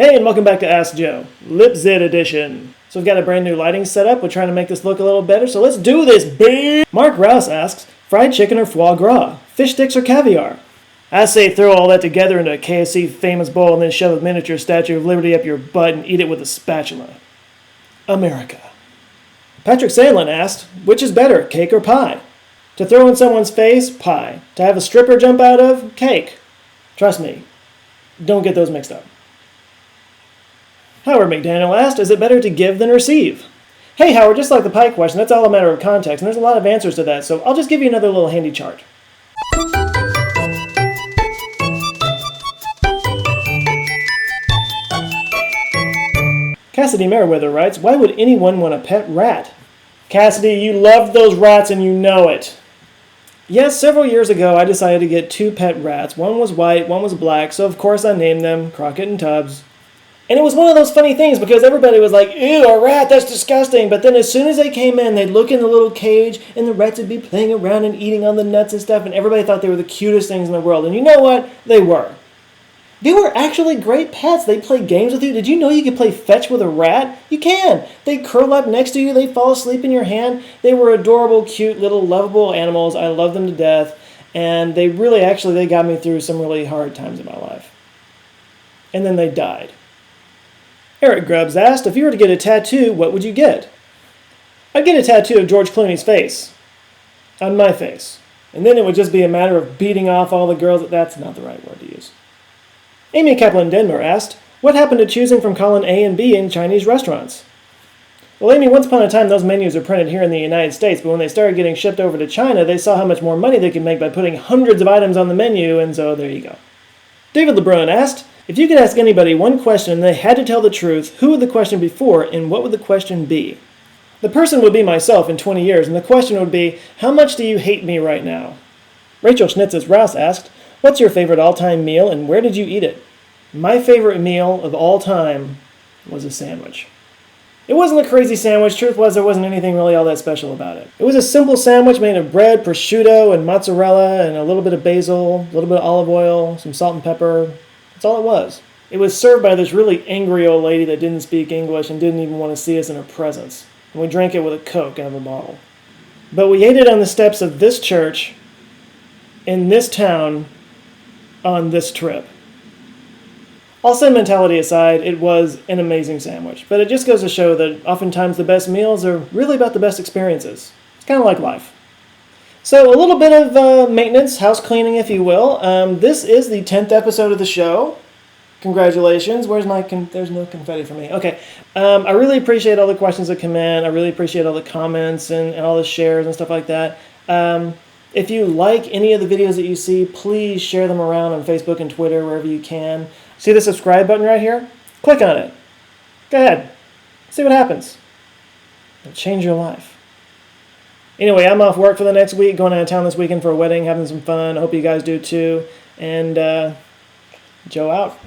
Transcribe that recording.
Hey, and welcome back to Ask Joe, Lip Zit edition. So we've got a brand new lighting setup. We're trying to make this look a little better, so let's do this, babe! Marc Rouse asks, fried chicken or foie gras? Fish sticks or caviar? I say throw all that together into a KFC famous bowl and then shove a miniature Statue of Liberty up your butt and eat it with a spatula. America. Patrick Sandlin asked, which is better, cake or pie? To throw in someone's face, pie. To have a stripper jump out of, cake. Trust me, don't get those mixed up. Howard McDaniel asked, is it better to give than receive? Hey Howard, just like the pie question, that's all a matter of context, and there's a lot of answers to that, so I'll just give you another little handy chart. Cassidy Merriweather writes, why would anyone want a pet rat? Cassidy, you loved those rats and you know it. Yes, several years ago I decided to get two pet rats. One was white, one was black, so of course I named them Crockett and Tubbs. And it was one of those funny things because everybody was like, ew, a rat, that's disgusting. But then as soon as they came in, they'd look in the little cage and the rats would be playing around and eating on the nuts and stuff. And everybody thought they were the cutest things in the world. And you know what? They were. They were actually great pets. They played games with you. Did you know you could play fetch with a rat? You can. They curl up next to you. They fall asleep in your hand. They were adorable, cute, little lovable animals. I love them to death. And they really, they got me through some really hard times in my life. And then they died. Eric Grubbs asked, if you were to get a tattoo, what would you get? I'd get a tattoo of George Clooney's face. On my face. And then it would just be a matter of beating off all the girls. That's not the right word to use. Amy Kaplan-Denmer asked, what happened to choosing from column A and B in Chinese restaurants? Well, Amy, once upon a time those menus are printed here in the United States, but when they started getting shipped over to China, they saw how much more money they could make by putting hundreds of items on the menu, and so there you go. David LeBrun asked, if you could ask anybody one question and they had to tell the truth, who would the question be for and what would the question be? The person would be myself in 20 years, and the question would be, how much do you hate me right now? Rachel Schnitzes Rouse asked, what's your favorite all-time meal and where did you eat it? My favorite meal of all time was a sandwich. It wasn't a crazy sandwich. Truth was, there wasn't anything really all that special about it. It was a simple sandwich made of bread, prosciutto, and mozzarella, and a little bit of basil, a little bit of olive oil, some salt and pepper. That's all it was. It was served by this really angry old lady that didn't speak English and didn't even want to see us in her presence. And we drank it with a Coke out of a bottle. But we ate it on the steps of this church, in this town, on this trip. All sentimentality aside, it was an amazing sandwich. But it just goes to show that oftentimes the best meals are really about the best experiences. It's kind of like life. So a little bit of maintenance, house cleaning if you will. This is the 10th episode of the show. Congratulations. Where's my, there's no confetti for me. Okay. I really appreciate all the questions that come in. I really appreciate all the comments and all the shares and stuff like that. If you like any of the videos that you see, please share them around on Facebook and Twitter, wherever you can. See the subscribe button right here? Click on it. Go ahead. See what happens. It'll change your life. Anyway, I'm off work for the next week, going out of town this weekend for a wedding, having some fun. I hope you guys do too. And Joe out.